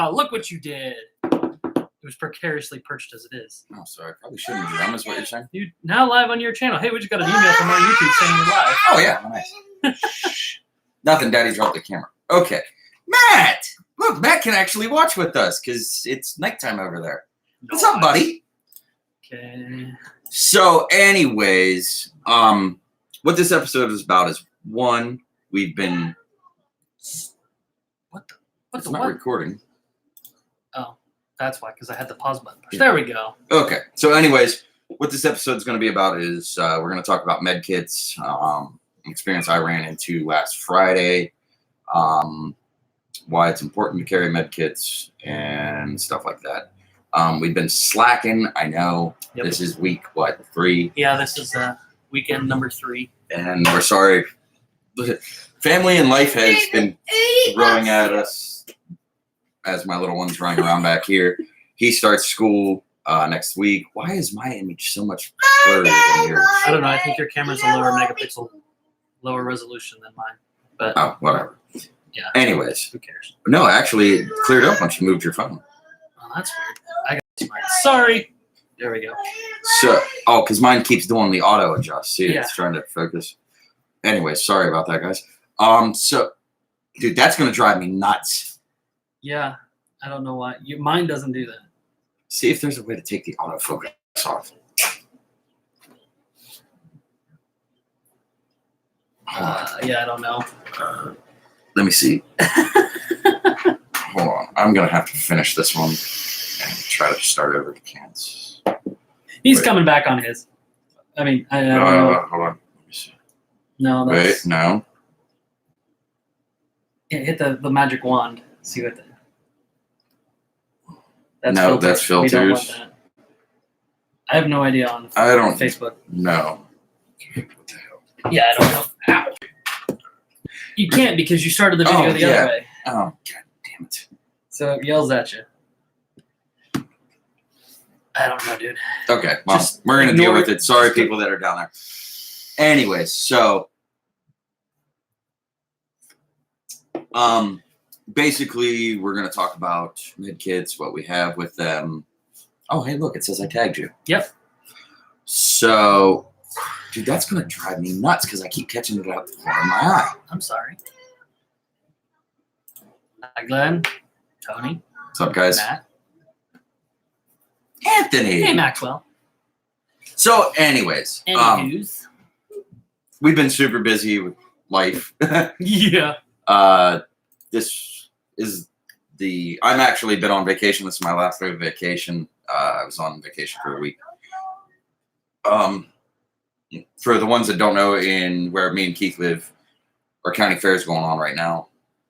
Wow, look what you did. It was precariously perched as it is. Oh, sorry. Probably shouldn't have done is what you're saying. You now live on your channel. Hey, we just got an email from our YouTube saying you're live. Oh, yeah. Nice. Nothing. Daddy dropped the camera. Okay. Matt! Look, Matt can actually watch with us because it's nighttime over there. What's up, buddy? Okay. So, anyways, what this episode is about is, one, we've been... What It's the not what? recording. Oh, that's why, because I had the pause button pushed. There we go. Okay. So, anyways, what this episode is going to be about is we're going to talk about med kits, an experience I ran into last Friday, why it's important to carry med kits, and stuff like that. We've been slacking. I know. Yep. This is week, 3? Yeah, this is weekend number 3. And we're sorry. Family and life has been throwing at us as my little one's running around back here. He starts school next week. Why is my image so much blurrier than yours? I don't know. I think your camera's a lower megapixel, lower resolution than mine. But Oh, whatever. yeah. Anyways. Who cares? No, actually, it cleared up once you moved your phone. Oh, that's weird. I got mine. Sorry. There we go. So, because mine keeps doing the auto adjust. See, Yeah. it's trying to focus. Anyway, sorry about that, guys. So, dude, that's going to drive me nuts. Yeah. I don't know why. Mine doesn't do that. See if there's a way to take the autofocus off. Yeah, I don't know. Let me see. Hold on. I'm going to have to finish this one and try to start over. Can't. He's Wait. coming back on his. I mean, I don't know. Hold on. Let me see. No, Wait, that's... no. Yeah, hit the magic wand. See what the... No, that's We don't want filters. that. I have no idea on I don't Facebook. No. Yeah, I don't know. Ow. You can't because you started the video Oh, the yeah. other way. Oh, God damn it. So it yells at you. I don't know, dude. Okay, well, Just we're going to deal ignore with it. Sorry, people that are down there. Anyways, so basically, we're going to talk about med kits, what we have with them. Oh, hey, look, it says I tagged you. Yep. So, dude, that's going to drive me nuts because I keep catching it out the corner of my eye. I'm sorry. Hi, Glenn. Tony. What's up, guys? Matt. Anthony. Hey, Maxwell. So, anyways, Anywho's. we've been super busy with life. Yeah. This is I'm actually been on vacation. This is my last day of vacation. I was on vacation for a week. For the ones that don't know, in where me and Keith live, our county fair is going on right now.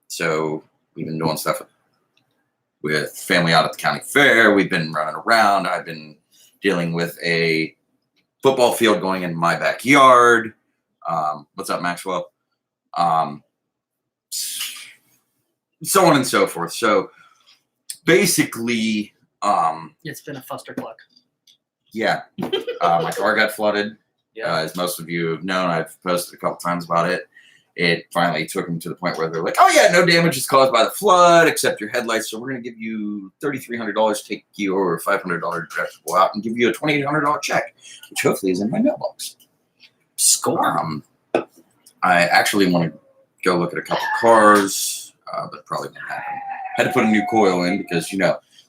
So we've been doing stuff with family out at the county fair. We've been running around. I've been dealing with a football field going in my backyard. What's up, Maxwell? So on and so forth. So basically, It's been a fustercluck. yeah, my car got flooded. Yeah. As most of you have known, I've posted a couple times about it. It finally took them to the point where they're like, oh yeah, no damage is caused by the flood except your headlights. So we're going to give you $3,300, take you over $500 deductible out and give you a $2,800 check, which hopefully is in my mailbox. Score. I actually want to go look at a couple cars, but probably won't happen. Had to put a new coil in because,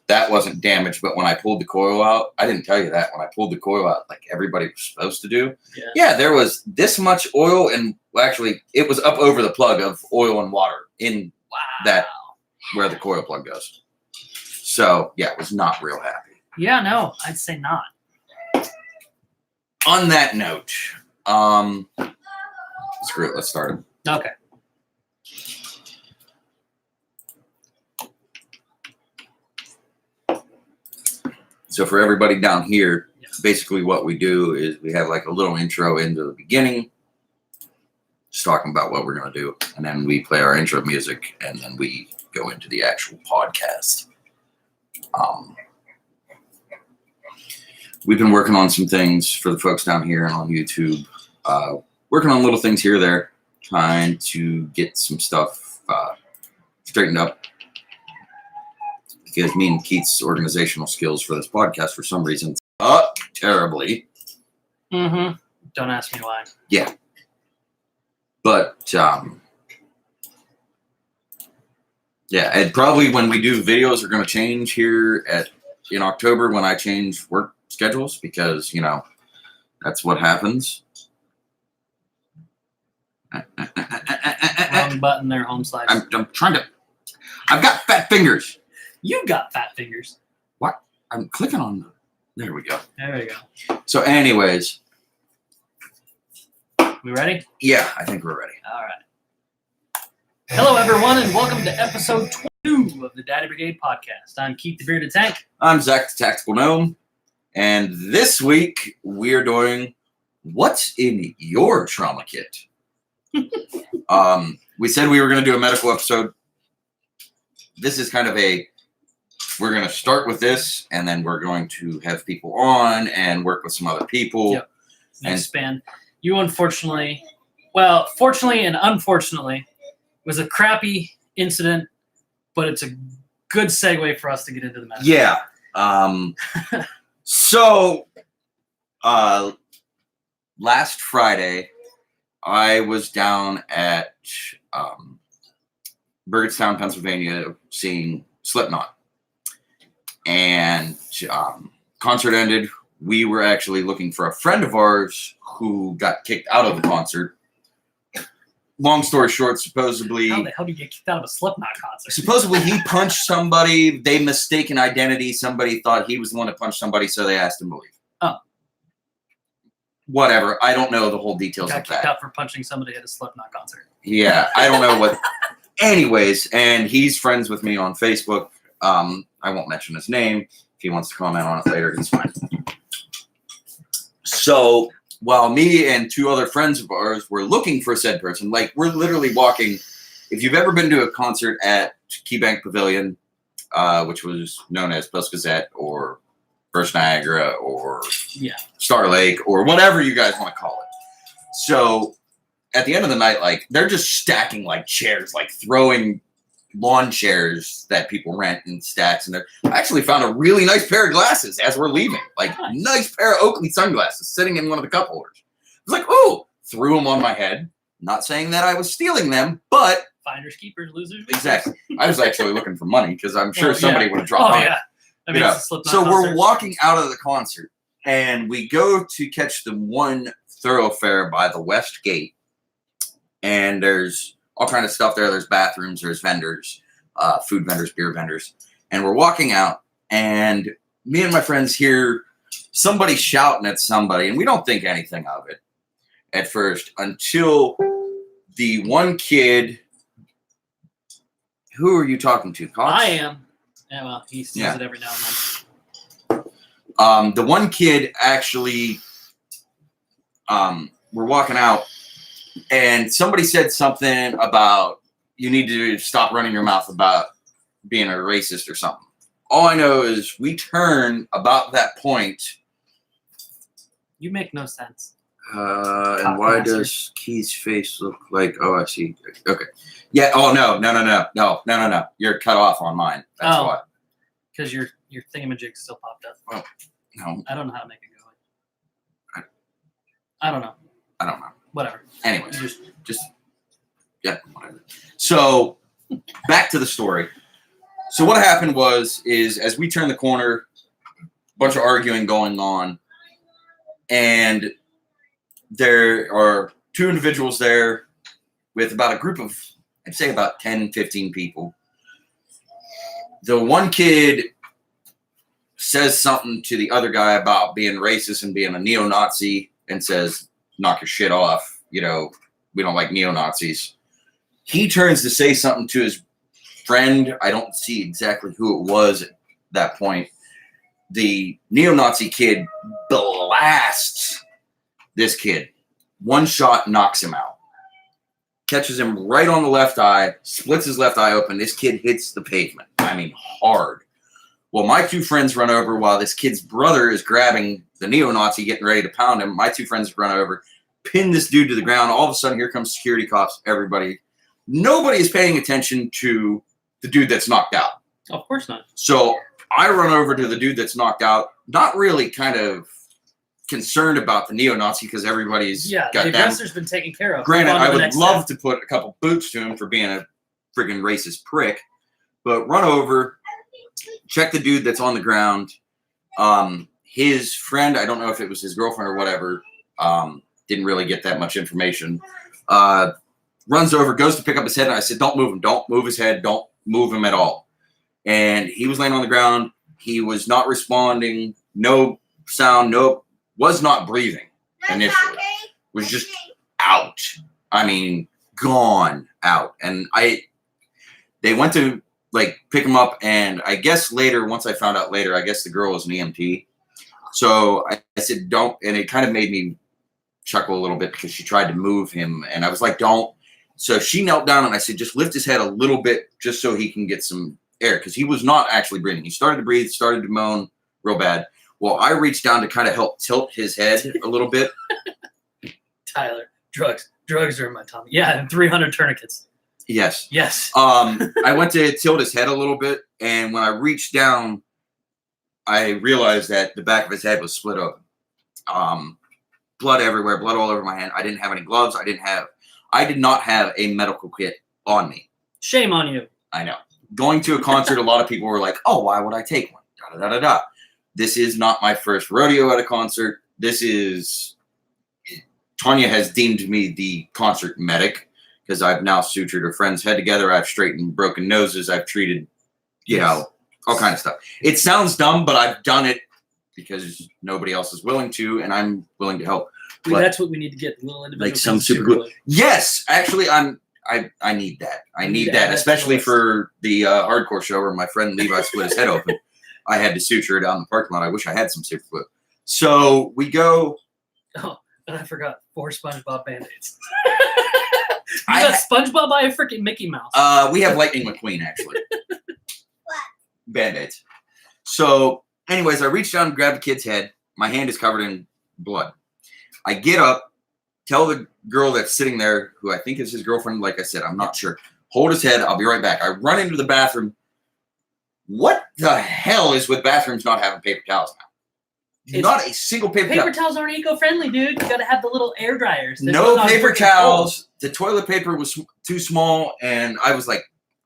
that wasn't damaged. But when I pulled the coil out, I didn't tell you that. When I pulled the coil out, like everybody was supposed to do, yeah, there was this much oil, and actually it was up over the plug of oil and water in that where the coil plug goes. So, yeah, I was not real happy. Yeah, no, I'd say not. On that note, screw it, let's start it. Okay. So for everybody down here, basically what we do is we have like a little intro into the beginning, just talking about what we're going to do. And then we play our intro music, and then we go into the actual podcast. We've been working on some things for the folks down here and on YouTube, working on little things here or there, trying to get some stuff straightened up. because me and Keith's organizational skills for this podcast, for some reason, up terribly. Mm-hmm. Don't ask me why. Yeah. But, yeah, and probably when we do videos are going to change here in October when I change work schedules because, you know, that's what happens. Wrong button there, home slice. I'm trying to. I've got fat fingers. You got fat fingers. What? I'm clicking on them. There we go. There we go. So, anyways. We ready? Yeah, I think we're ready. All right. Hello, everyone, and welcome to episode 22 of the Daddy Brigade podcast. I'm Keith the Bearded Tank. I'm Zach the Tactical Gnome. And this week, we're doing What's in Your Trauma Kit? We said we were going to do a medical episode. This is kind of we're going to start with this, and then we're going to have people on and work with some other people. Yep. And expand. You unfortunately, well, fortunately and unfortunately, it was a crappy incident, but it's a good segue for us to get into the medical. Yeah. So, last Friday, I was down at Burgettstown, Pennsylvania, seeing Slipknot. And concert ended. We were actually looking for a friend of ours who got kicked out of the concert. Long story short, supposedly... How the hell do you get kicked out of a Slipknot concert? Supposedly he punched somebody. They mistaken identity. Somebody thought he was the one that punched somebody, so they asked him to leave. Oh. Whatever. I don't know the whole details Got of kicked that. out for punching somebody at a Slipknot concert. Yeah, I don't know what. Anyways, and he's friends with me on Facebook. I won't mention his name. If he wants to comment on it later, it's fine. So while me and two other friends of ours were looking for said person, like we're literally walking. If you've ever been to a concert at KeyBank Pavilion, which was known as Post Gazette or First Niagara or Star Lake or whatever you guys want to call it. So at the end of the night, like they're just stacking like chairs, like throwing lawn chairs that people rent in stacks. And I actually found a really nice pair of glasses as we're leaving, like nice pair of Oakley sunglasses sitting in one of the cup holders. I was like, ooh, threw them on my head. Not saying that I was stealing them, but finders, keepers, losers. Exactly. I was actually looking for money because I'm sure somebody would have dropped Oh it. yeah. I mean, it's a Slipknot So concert. we're walking out of the concert and we go to catch the one thoroughfare by the West Gate. And there's all kind of stuff there. There's bathrooms, there's vendors, food vendors, beer vendors. And we're walking out and me and my friends hear somebody shouting at somebody. And we don't think anything of it at first until the one kid. Who are you talking to, Cox? I am. Yeah, well, he sees it every now and then. The one kid actually, we're walking out, and somebody said something about you need to stop running your mouth about being a racist or something. All I know is we turn about that point. You make no sense. And why does Key's face look like? Oh, I see. Okay. Yeah. Oh no. You're cut off on mine. That's why. Because your thingamajig still popped up. Oh, no. I don't know how to make it go. I don't know. Whatever. Anyways, just whatever. So back to the story. So what happened is as we turned the corner, a bunch of arguing going on, and there are two individuals there with about a group of, I'd say about 10, 15 people. The one kid says something to the other guy about being racist and being a neo-Nazi and says, knock your shit off. You know, we don't like neo-Nazis. He turns to say something to his friend. I don't see exactly who it was at that point. The neo-Nazi kid blasts this kid. One shot knocks him out. Catches him right on the left eye, splits his left eye open. This kid hits the pavement. I mean, hard. Well, my two friends run over while this kid's brother is grabbing the neo-Nazi, getting ready to pound him. My two friends run over, pin this dude to the ground. All of a sudden, here comes security cops, everybody. Nobody is paying attention to the dude that's knocked out. Of course not. So I run over to the dude that's knocked out, not really kind of concerned about the neo-Nazi because everybody's Yeah, got the that. aggressor's been taken care of. Granted, On to I the would next love step. to put a couple boots to him for being a friggin' racist prick, but run over, check the dude that's on the ground. His friend, I don't know if it was his girlfriend or whatever, didn't really get that much information. Runs over, goes to pick up his head, and I said, don't move him. Don't move his head. Don't move him at all. And he was laying on the ground. He was not responding. No sound. Was not breathing initially. Was just out. I mean, gone out. And they went to like pick him up, and I guess later, once I found out later, I guess the girl was an EMT. So I said, don't, and it kind of made me chuckle a little bit because she tried to move him, and I was like, don't. So she knelt down, and I said, just lift his head a little bit just so he can get some air, because he was not actually breathing. He started to breathe, started to moan real bad. Well, I reached down to kind of help tilt his head a little bit. Tyler, drugs are in my tummy. Yeah, and 300 tourniquets. Yes. Yes. I went to tilt his head a little bit, and when I reached down, I realized that the back of his head was split open. Blood everywhere, blood all over my hand. I didn't have any gloves. I did not have a medical kit on me. Shame on you. I know. Going to a concert, a lot of people were like, oh, why would I take one? Da, da, da, da, da. This is not my first rodeo at a concert. Tanya has deemed me the concert medic because I've now sutured a friend's head together. I've straightened broken noses. I've treated, all kind of stuff. It sounds dumb, but I've done it because nobody else is willing to, and I'm willing to help. But That's what we need to get, little individual. like some super glue. Yes, actually, I need that. I need that, especially for the hardcore show where my friend Levi split his head open. I had to suture it out in the parking lot. I wish I had some super glue. So we go. Oh, and I forgot 4 SpongeBob Band-Aids. You got SpongeBob by a freaking Mickey Mouse. We have Lightning McQueen, actually. What? Band-Aids. So, anyways, I reached down and grabbed the kid's head. My hand is covered in blood. I get up, tell the girl that's sitting there, who I think is his girlfriend, like I said, I'm not sure, hold his head. I'll be right back. I run into the bathroom. What the hell is with bathrooms not having paper towels now? Not a single paper towel. Paper towels aren't eco-friendly, dude. You got to have the little air dryers. No paper towels. The toilet paper was too small, and I was like,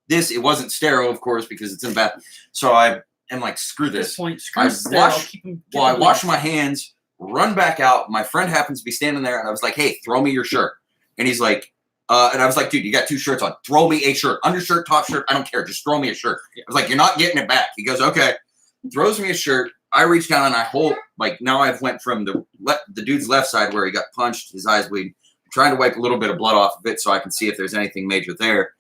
it wasn't sterile, of course, because it's in the bathroom. So I am like, screw At this. this point, I wash my hands, run back out. My friend happens to be standing there, and I was like, hey, throw me your shirt. And he's like, and I was like, dude, you got 2 shirts on. Throw me a shirt. Undershirt, top shirt, I don't care. Just throw me a shirt. I was like, you're not getting it back. He goes, okay. Throws me a shirt. I reach down and I hold, like, now I've went from the dude's left side where he got punched, his eyes bleeding. I'm trying to wipe a little bit of blood off of it so I can see if there's anything major there.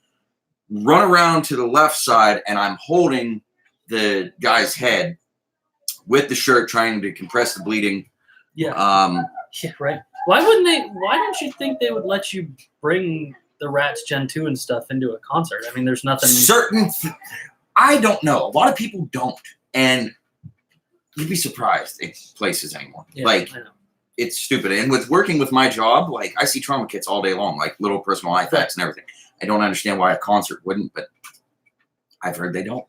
Run around to the left side, and I'm holding the guy's head with the shirt, trying to compress the bleeding. Yeah. Yeah, right. Why don't you think they would let you bring the Rats Gen 2 and stuff into a concert? I mean, there's nothing. I don't know. A lot of people don't. And you'd be surprised at places anymore. Yeah, like, I know. It's stupid. And with working with my job, like, I see trauma kits all day long, like little personal eye facts and everything. I don't understand why a concert wouldn't, but I've heard they don't.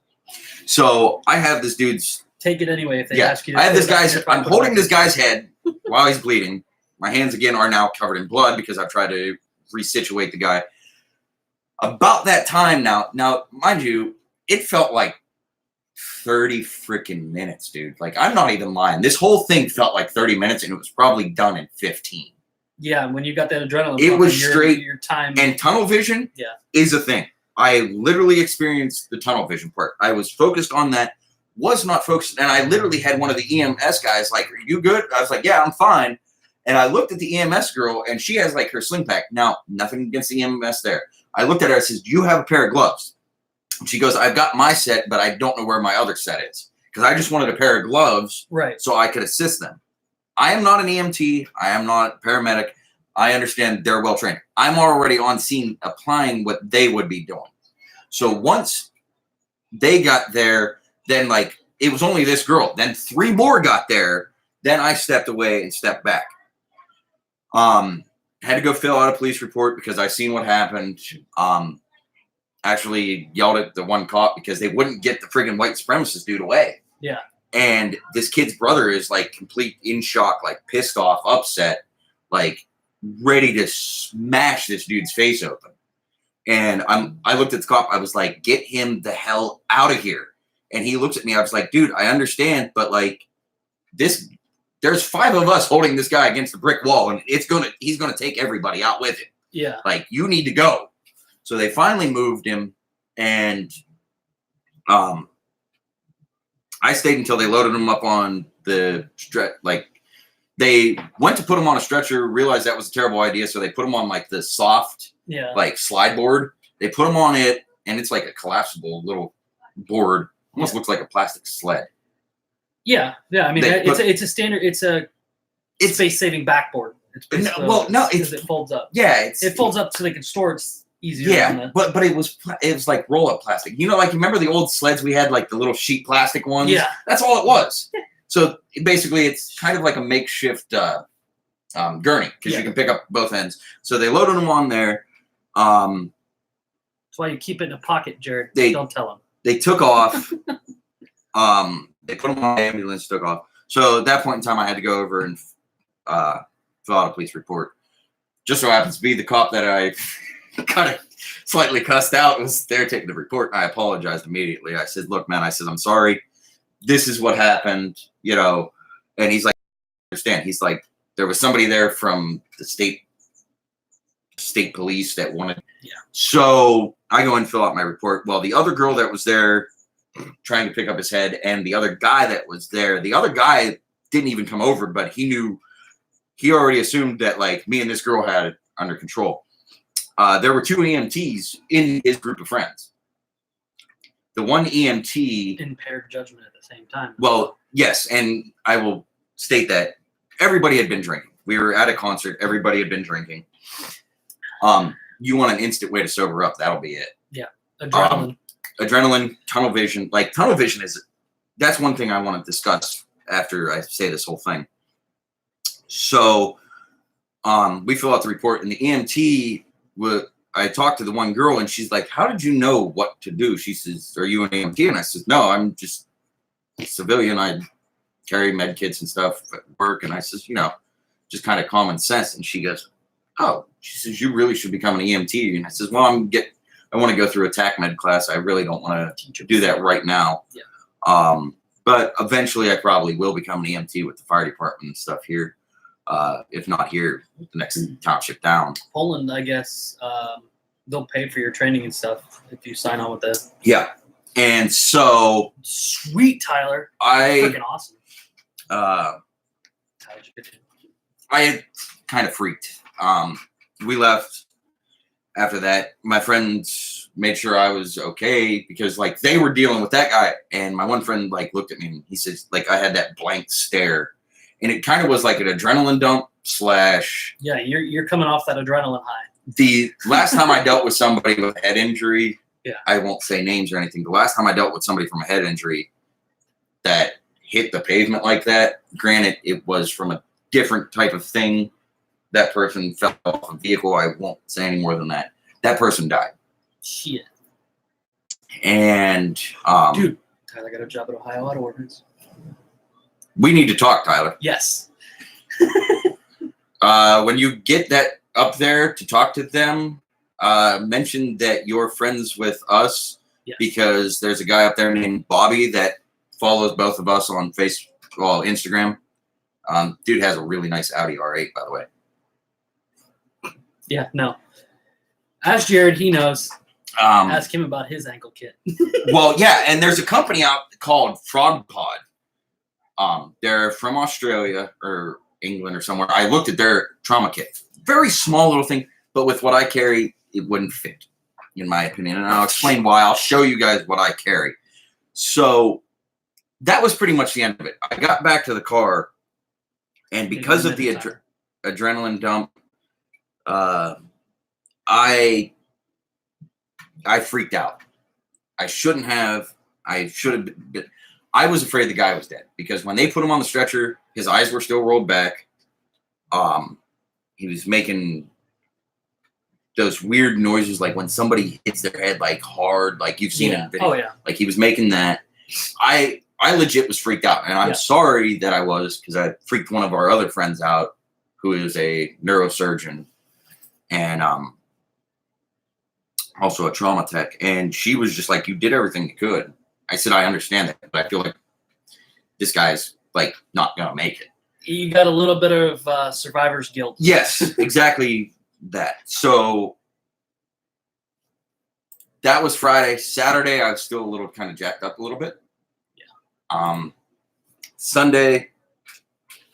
So I have this dude's. Take it anyway if they ask you to. I have this guy's. I'm holding this guy's head while he's bleeding. My hands again are now covered in blood because I've tried to resituate the guy. About that time now, mind you, it felt like 30 freaking minutes, dude. Like, I'm not even lying. This whole thing felt like 30 minutes, and it was probably done in 15. Yeah, when you got that adrenaline. It was straight. Your time. And tunnel vision is a thing. I literally experienced the tunnel vision part. I was focused on that, was not focused. And I literally had one of the EMS guys like, are you good? I was like, yeah, I'm fine. And I looked at the EMS girl, and she has like her sling pack. Now, nothing against the EMS there. I looked at her. I said, do you have a pair of gloves? And she goes, I've got my set, but I don't know where my other set is. Because I just wanted a pair of gloves so I could assist them. I am not an EMT. I am not a paramedic. I understand they're well trained. I'm already on scene applying what they would be doing. So once they got there, then like it was only this girl. Then 3 more got there. Then I stepped away and stepped back. Had to go fill out a police report because I seen what happened. actually yelled at the one cop because they wouldn't get the friggin' white supremacist dude away. Yeah. And this kid's brother is like complete in shock, like pissed off, upset, like ready to smash this dude's face open. And I looked at the cop. I was like, get him the hell out of here. And he looks at me. I was like, dude, I understand, but like there's 5 of us holding this guy against the brick wall, and he's gonna take everybody out with him. Yeah. Like, you need to go. So they finally moved him, and I stayed until they loaded him up on the they went to put him on a stretcher, realized that was a terrible idea, so they put him on like the soft like slide board. They put him on it, and it's like a collapsible little board, almost looks like a plastic sled. Yeah. I mean, it's a standard. It's space saving backboard. It's because it folds up. Yeah, it folds up so they can store it easier. Yeah, but it was like roll up plastic. You know, like remember the old sleds we had, like the little sheet plastic ones? Yeah, that's all it was. So basically, it's kind of like a makeshift gurney because you can pick up both ends. So they loaded them on there. That's why you keep it in a pocket, Jared. Don't tell them. They took off. They put them on the ambulance, took off. So at that point in time, I had to go over and fill out a police report. Just so happens to be the cop that I kind of slightly cussed out was there taking the report. I apologized immediately. I said, look, man, I'm sorry. This is what happened, you know. And he's like, I understand. He's like, there was somebody there from the state police that wanted. Yeah. So I go and fill out my report. Well, the other girl that was there trying to pick up his head and the other guy that was there, the other guy didn't even come over, but he already assumed that like me and this girl had it under control. There were 2 EMTs in his group of friends. The one EMT impaired judgment at the same time. Well, yes, and I will state that everybody had been drinking. We were at a concert. Everybody had been drinking. You want an instant way to sober up? That'll be it. Yeah, adrenaline, tunnel vision. Like tunnel vision that's one thing I want to discuss after I say this whole thing. So, we fill out the report, and the EMT I talked to the one girl, and she's like, how did you know what to do? She says, are you an EMT? And I said, no, I'm just a civilian. I carry med kits and stuff at work. And I says, you know, just kind of common sense. And she goes, oh, she says, you really should become an EMT. And I says, well, I want to go through a TAC med class. I really don't want to do that right now. Yeah. But eventually I probably will become an EMT with the fire department and stuff here. If not here, the next township down. Poland, I guess, they'll pay for your training and stuff if you sign on with that. Yeah. And so sweet, Tyler. Freaking awesome. I had kind of freaked. We left after that. My friends made sure I was okay because like they were dealing with that guy, and my one friend like looked at me and he says like I had that blank stare. And it kind of was like an adrenaline dump / Yeah, you're coming off that adrenaline high. The last time I dealt with somebody with a head injury, yeah, I won't say names or anything. The last time I dealt with somebody from a head injury that hit the pavement like that, granted, it was from a different type of thing. That person fell off a vehicle. I won't say any more than that. That person died. Shit. And dude, Tyler got a job at Ohio Auto Ordnance. We need to talk, Tyler. Yes. When you get that up there to talk to them, mention that you're friends with us. Yes. Because there's a guy up there named Bobby that follows both of us on Instagram. Dude has a really nice Audi R8, by the way. Yeah, no. Ask Jared, he knows. Ask him about his ankle kit. Well, yeah, and there's a company out called Frog Pod. They're from Australia or England or somewhere. I looked at their trauma kit. Very small little thing, but with what I carry, it wouldn't fit, in my opinion. And I'll explain why. I'll show you guys what I carry. So that was pretty much the end of it. I got back to the car, and because of the adrenaline dump, I freaked out. I shouldn't have. I should have been. I was afraid the guy was dead because when they put him on the stretcher, his eyes were still rolled back. He was making those weird noises, like when somebody hits their head like hard, like you've seen in video. Oh yeah. Like he was making that. I legit was freaked out, and I'm sorry that I was, because I freaked one of our other friends out, who is a neurosurgeon and also a trauma tech, and she was just like, "You did everything you could." I said, "I understand that, but I feel like this guy's like not gonna make it." You got a little bit of survivor's guilt. Yes, exactly that. So that was Friday. Saturday, I was still a little kind of jacked up a little bit. Sunday,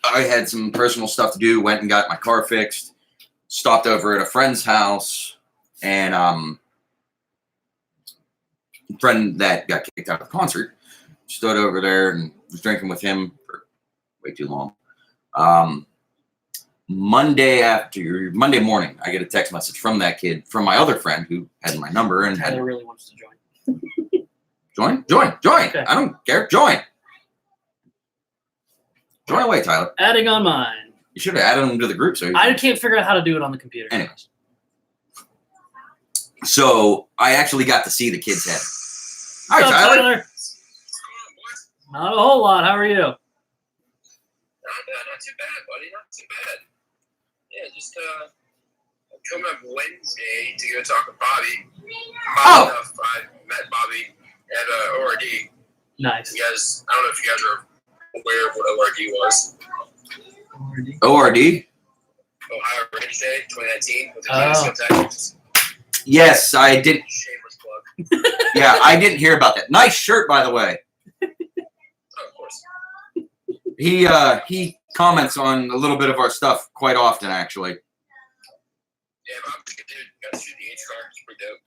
I had some personal stuff to do. Went and got my car fixed. Stopped over at a friend's house, and friend that got kicked out of the concert stood over there and was drinking with him for way too long. Monday morning, I get a text message from that kid, from my other friend who had my number and Tyler really wants to join. Join. Okay. I don't care. Join away, Tyler. Adding on mine. You should have added him to the group. So I can't figure out how to do it on the computer. Anyways. So I actually got to see the kid's head. Hi, What's up, Tyler. Not a whole lot. How are you? Not too bad, buddy. Not too bad. Yeah, just coming up Wednesday to go talk with Bobby. Oh. Enough, I met Bobby at ORD. Nice. You guys, I don't know if you guys are aware of what ORD was. ORD? Ohio Range Day 2019 with the Oh. Texas. Yes, I did. Shameless plug. Yeah, I didn't hear about that. Nice shirt, by the way. Oh, of course. He comments on a little bit of our stuff quite often, actually. Yeah, Bobby's a good dude. Got to shoot the H car. It's pretty dope.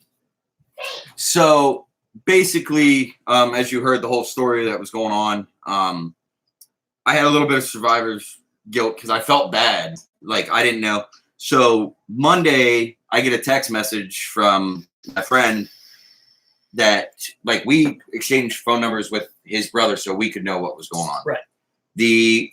So basically, as you heard the whole story that was going on, I had a little bit of survivor's guilt because I felt bad. Like, I didn't know. So Monday, I get a text message from my friend that, like, we exchanged phone numbers with his brother so we could know what was going on. Right. The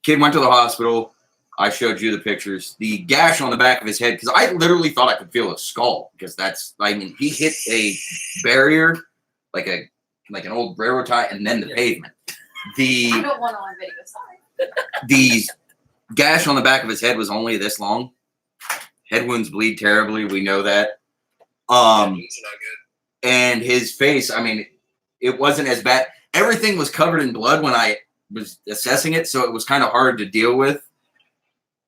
kid went to the hospital. I showed you the pictures. The gash on the back of his head, because I literally thought I could feel a skull, because that's, I mean, he hit a barrier, like an old railroad tie, and then the pavement. I don't want it on video, sorry. The gash on the back of his head was only this long. Head wounds bleed terribly. We know that. It's not good. And his face, I mean, it wasn't as bad. Everything was covered in blood when I was assessing it, so it was kind of hard to deal with.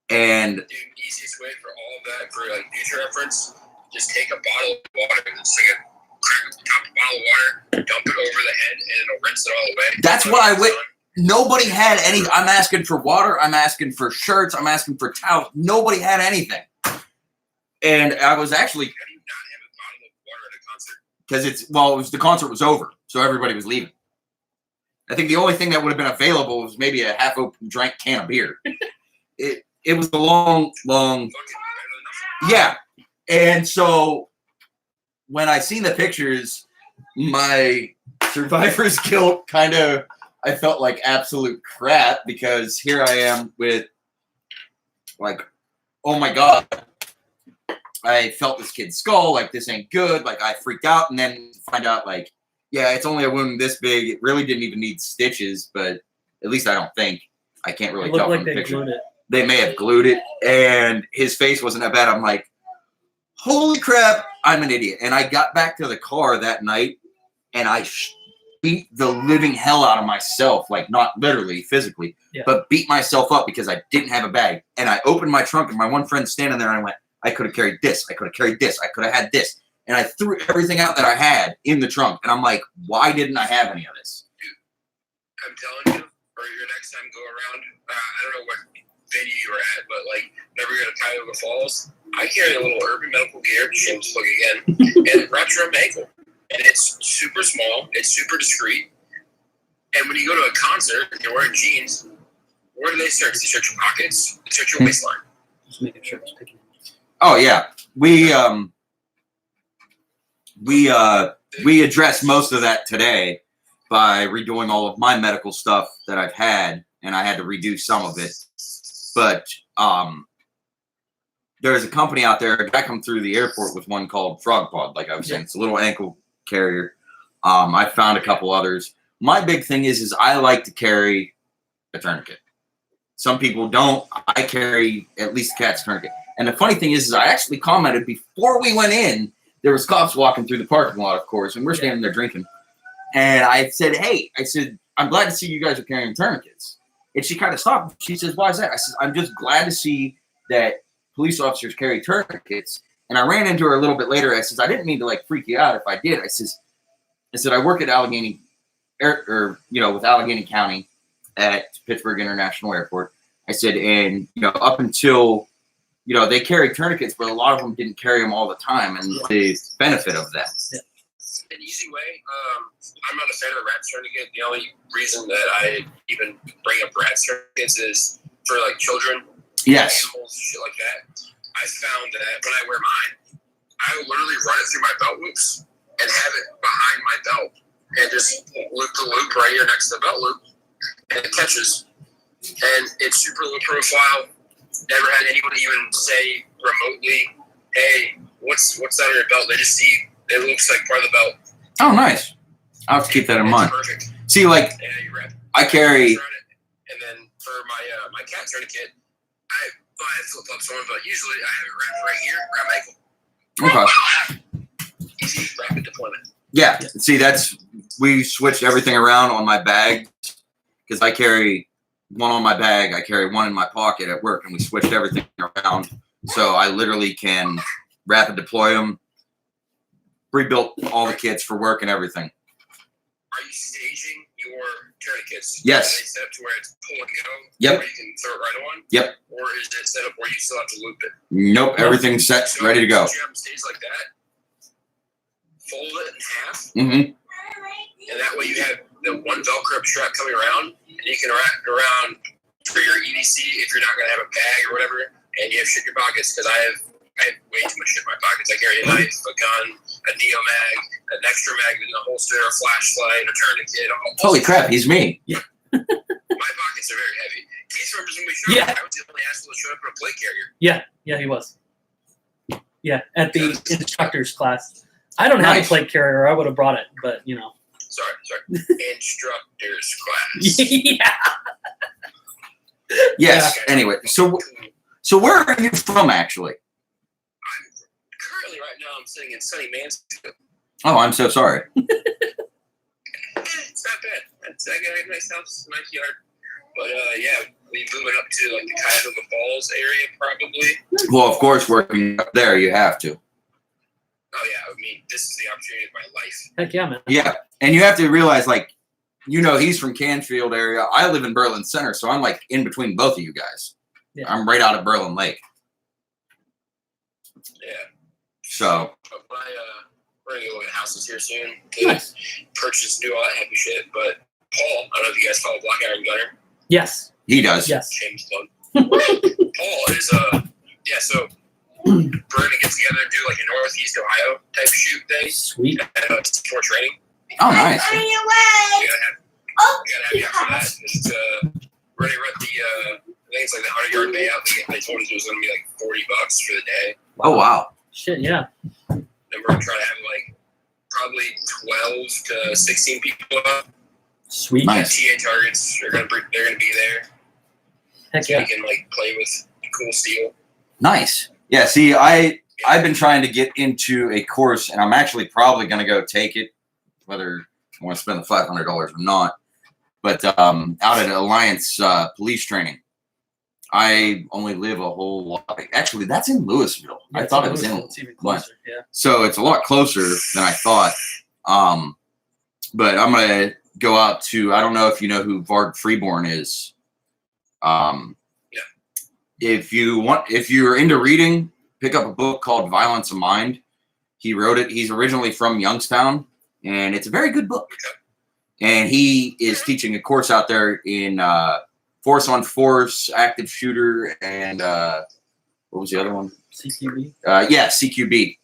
And Dude, easiest way for all of that, for like future reference, just take a bottle of water and just like crack the top of a bottle of water, dump it over the head, and it'll rinse it all away. that's what I went. Nobody had any. I'm asking for water. I'm asking for shirts. I'm asking for towels. Nobody had anything. And I was actually, How do you not have a bottle of water at a concert? because the concert was over, so everybody was leaving. I think the only thing that would have been available was maybe a half-open drank can of beer. It was a long. Fucking better than nothing. Yeah. And so when I seen the pictures, my survivor's guilt kind of, I felt like absolute crap, because here I am with, like, oh my God, I felt this kid's skull, like, this ain't good. Like, I freaked out, and then find out, like, yeah, it's only a wound this big. It really didn't even need stitches, but at least I don't think. I can't really It looked tell like from the they picture. glued it. They may have glued it, and his face wasn't that bad. I'm like, holy crap, I'm an idiot. And I got back to the car that night, and I beat the living hell out of myself, like, not literally, physically, but beat myself up because I didn't have a bag. And I opened my trunk, and my one friend standing there, and I went, I could have carried this. I could have carried this. I could have had this. And I threw everything out that I had in the trunk. And I'm like, why didn't I have any of this? I'm telling you, for your next time go around, I don't know what venue you were at, but like, never go to Cuyahoga Falls. I carry a little Urban Medical Gear, shameless plug again, and Retro ankle. And it's super small, it's super discreet. And when you go to a concert and you're wearing jeans, where do they search? They search your pockets, they search your waistline. Just making sure it's picking. Oh, yeah. We addressed most of that today by redoing all of my medical stuff that I've had, and I had to redo some of it. But there's a company out there. A guy come through the airport with one called Frog Pod. Like I was saying, it's a little ankle carrier. I found a couple others. My big thing is I like to carry a tourniquet. Some people don't. I carry at least a cat's tourniquet. And the funny thing is I actually commented before we went in. There was cops walking through the parking lot, of course, and we're standing there drinking. And I said, "Hey," I said, "I'm glad to see you guys are carrying tourniquets." And she kind of stopped. She says, "Why is that?" I said, "I'm just glad to see that police officers carry tourniquets." And I ran into her a little bit later. I says, "I didn't mean to like freak you out if I did." I said, "I work at Allegheny, with Allegheny County at Pittsburgh International Airport." I said, "And up until they carry tourniquets, but a lot of them didn't carry them all the time, and the benefit of that." Yeah. An easy way. I'm not a fan of the rat tourniquet. The only reason that I even bring up rat tourniquets is for like children, Yes. animals, shit like that. I found that when I wear mine, I will literally run it through my belt loops and have it behind my belt and just loop the loop right here next to the belt loop, and it catches. And it's super low profile. Never had anyone even say remotely, "Hey, what's that on your belt?" They just see it looks like part of the belt. Oh, nice. I'll have to keep that in It's mind. perfect. See, like Yeah, you wrap. I carry. And then for my cat tourniquet, I buy a flip flops one, but usually I have it wrapped right here around my ankle. Okay. Easy rapid deployment. Yeah. See, we switched everything around on my bag because I carry one on my bag. I carry one in my pocket at work, and we switched everything around. So I literally can rapid deploy them. Rebuilt all the kits for work and everything. Are you staging your tourniquets? Yes. Are they set up to where it's pull and go? Yep. Where you can throw it right on? Yep. Or is it set up where you still have to loop it? Nope. Everything's set, So ready to go. if you have them staged like that, fold it in half, Mm-hmm. and that way you have the one Velcro strap coming around, and you can wrap it around for your EDC if you're not going to have a bag or whatever, and you have shit in your pockets, because I have way too much shit in my pockets. I carry a knife, a gun, a Neo mag, an extra mag in the holster, a flashlight, a tourniquet. Holy crap, he's me. My pockets are very heavy. Keith remembers when we showed Yeah. up, I was the only asshole to show up in a plate carrier. Yeah, he was. Yeah, at the instructor's class. I don't have a Nice. plate carrier. I would have brought it, but Sorry. Instructor's class. yeah. Yes. Anyway, so where are you from, actually? Currently, right now, I'm sitting in sunny Mansfield. Oh, I'm so sorry. It's not bad. I got a nice house, nice yard. But yeah, we moving up to like the Cuyahoga Falls area probably. Well, of course, working up there, you have to. Oh yeah, I mean, this is the opportunity of my life. Heck yeah, man. Yeah, and you have to realize, like, he's from Canfield area. I live in Berlin Center, so I'm like in between both of you guys. Yeah. I'm right out of Berlin Lake. Yeah. So But we're gonna go look at houses here soon. Nice. Purchase, do all that happy shit. But Paul, I don't know if you guys follow Black Iron Gunner. Yes. he does. Yes. James Bond. Paul is yeah. So we're gonna get together and do like a Northeast Ohio type shoot thing. Sweet. And for training. Oh, nice. We gotta have you after that. It's, we're gonna rent the I think it's like the 100-yard bay out. They told us it was gonna be like $40 for the day. Oh, wow. Shit, yeah. And we're gonna try to have like probably 12 to 16 people up. Sweet. Nice. TA targets are they're gonna be there. Heck So yeah. we can like play with cool steel. Nice. Yeah, see, I've been trying to get into a course, and I'm actually probably going to go take it, whether I want to spend the $500 or not. But out at Alliance Police Training, I only live a whole lot. Actually, that's in Louisville. I thought it was in. It's even closer. Yeah. So it's a lot closer than I thought. But I'm going to go out to, I don't know if you know who Vard Freeborn is. If you're into reading, pick up a book called Violence of Mind. He wrote it. He's originally from Youngstown, and it's a very good book. And he is teaching a course out there in force on force, active shooter, and what was the other one? CQB. Yeah, CQB.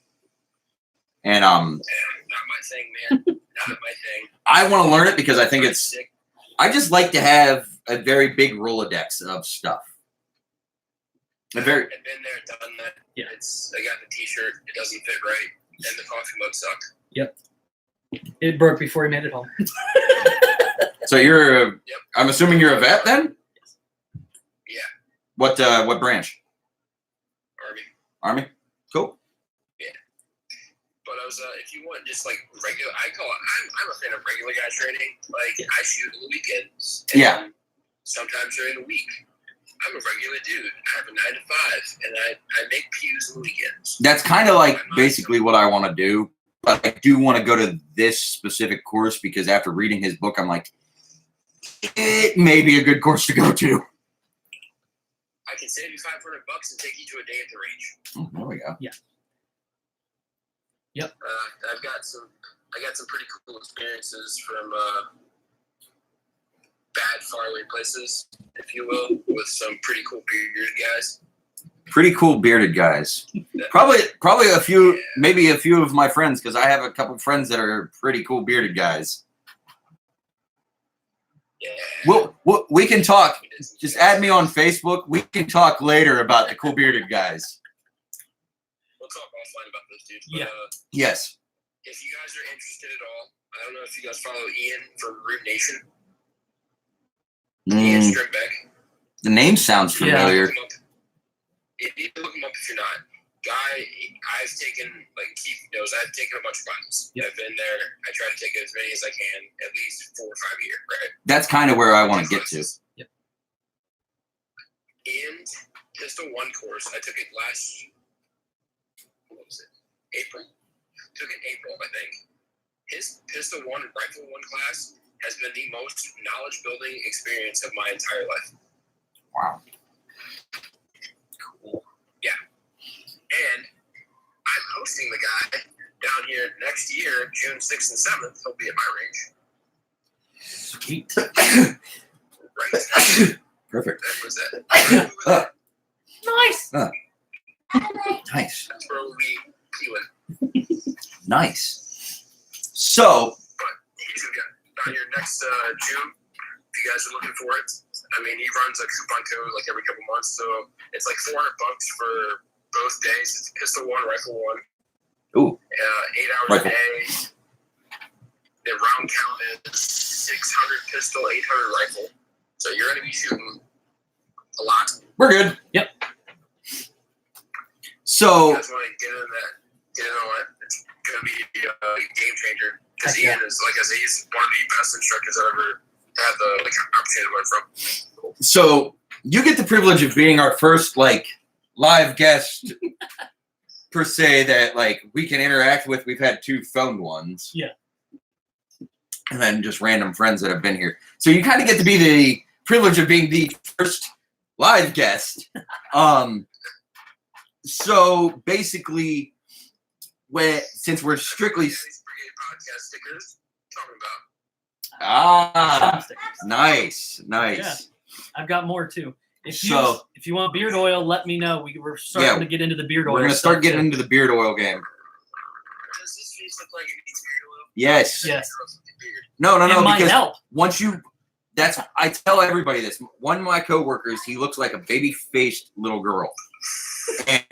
And Not my thing, man. Not my thing. I want to learn it because I think I just like to have a very big Rolodex of stuff. Very. I've been there, done that. Yeah. I got the T-shirt. It doesn't fit right, and the coffee mug sucked. It broke before he made it home. So you're. Yep. I'm assuming you're a vet then. Yeah. What branch? Army. Army. Cool. But I was, if you want just like regular, I'm a fan of regular guy training. Like I shoot on the weekends. And Yeah. Sometimes during the week. I'm a regular dude. I have a 9 to 5, and I make pews on the weekends. That's kind of like basically what I want to do. But I do want to go to this specific course because after reading his book, I'm like, it may be a good course to go to. I can save you $500 and take you to a day at the range. Oh, there we go. I got some pretty cool experiences from bad faraway places, if you will, with some pretty cool bearded guys. Pretty cool bearded guys. Probably a few, maybe a few of my friends, because I have a couple friends that are pretty cool bearded guys. Yeah. We can talk. Just add me on Facebook. We can talk later about the cool bearded guys. We'll talk offline about this, dude. But, Yeah. Yes. if you guys are interested at all, I don't know if you guys follow Ian from Root Nation. Ian Mm, Strimbeck. the name sounds familiar. You need to look him up if you're not. Guy, I've taken, like Keith knows, I've taken a bunch of classes. Yep. I've been there. I try to take as many as I can, at least 4 or 5 a year, right? That's kind of where I want to get to. Yep. In Pistol 1 course, I took it what was it? April? Took it April, I think. His Pistol 1 and Rifle 1 class has been the most knowledge building experience of my entire life. Wow. And I'm hosting the guy down here next year, June 6th and 7th. He'll be at my range. Sweet. Right? Perfect. That was it. Nice. Nice. That's where we'll be peeling. Nice. So, He's going to be down here next June. If you guys are looking for it. I mean, he runs a coupon code like every couple months. So it's like $400 for both days. It's Pistol 1, Rifle 1. ooh, 8 hours Rifle. a day. The round count is 600 pistol, 800 rifle. So you're going to be shooting a lot. we're good. Yep. So, You guys want to get in on it. It's going to be a game changer. Because Heck yeah. Ian is, like I said, he's one of the best instructors I've ever had the opportunity to learn from. so you get the privilege of being our first live guest per se that we can interact with. We've had 2 phone ones. Yeah. And then just random friends that have been here. So you kind of get to be the privilege of being the first live guest. So basically, since we're strictly Daddy's Brigade podcast stickers talking about. Stickers. nice. Yeah. I've got more too. If you want beard oil, let me know. We're starting Yeah. to get into the beard oil. We're gonna start stuff, getting too. into the beard oil game. Does this face look like it needs beard oil? Yes. Yes. No, It might because help. I tell everybody this. One of my coworkers, he looks like a baby-faced little girl. And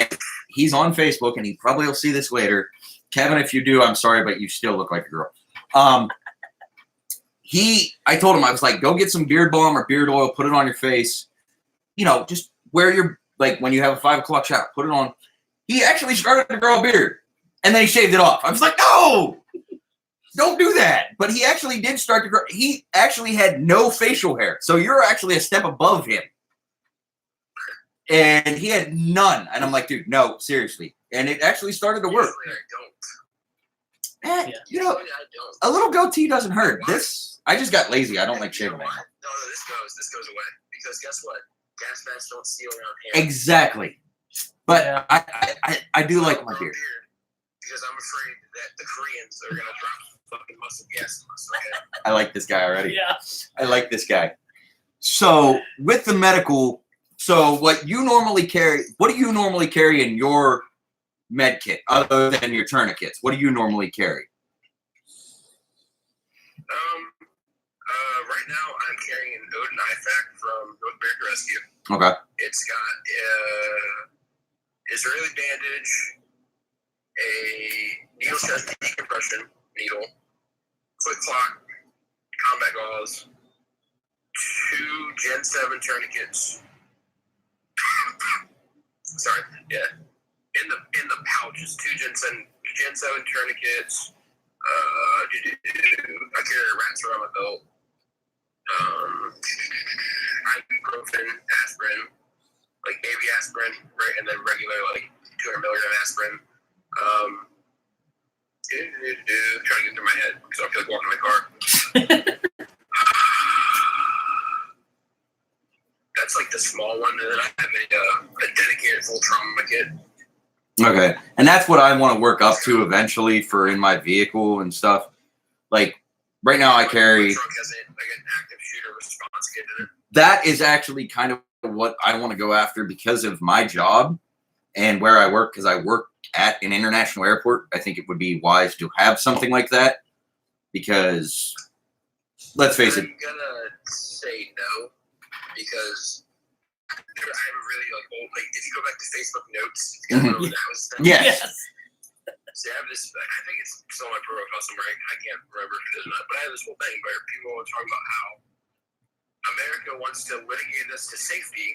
he's on Facebook, and he probably will see this later. Kevin, if you do, I'm sorry, but you still look like a girl. I told him, I was like, go get some beard balm or beard oil, put it on your face. Just wear your, when you have a 5 o'clock shot, put it on. He actually started to grow a beard, and then he shaved it off. I was like, no! Don't do that. But he actually did start to grow. He actually had no facial hair. So you're actually a step above him. And he had none. And I'm like, dude, no, seriously. And it actually started to work. Usually I don't. Yeah. Usually I don't. A little goatee doesn't hurt. I just got lazy. I don't like shaving anymore. No, this goes away. Because guess what? Gas masks don't steal around here. Exactly. But Yeah. I do like I'll my grow a beard. because I'm afraid that the Koreans are gonna drop fucking muscle gas on us. Okay? I like this guy already. Yeah. I like this guy. So with the medical, what do you normally carry in your med kit other than your tourniquets? What do you normally carry? Right now, I'm carrying an Odin IFAC from North America Rescue. Okay. It's got Israeli bandage, a needle chest decompression needle, quick clock, combat gauze, 2 Gen 7 tourniquets. Sorry, yeah. In the pouches, 2 Gen 7 tourniquets. I carry a rat around my belt. Ibuprofen, aspirin, like baby aspirin, right, and then regular like 200 milligram aspirin. Trying to get through my head because I feel like walking my car. That's like the small one, and then I have a dedicated full trauma kit. Okay. And that's what I want to work up to eventually for in my vehicle and stuff. Like right now I carry. My truck has like an active shooter response kit in it. That is actually kind of what I want to go after because of my job and where I work, because I work at an international airport. I think it would be wise to have something like that because let's face it. I'm gonna say no because I'm really like old. Like if you go back to Facebook notes, it's gonna know that was the Yes. See, I have this. I think it's still on my profile somewhere. I can't remember if it is or not. But I have this whole thing where people are talking about how America wants to litigate us to safety,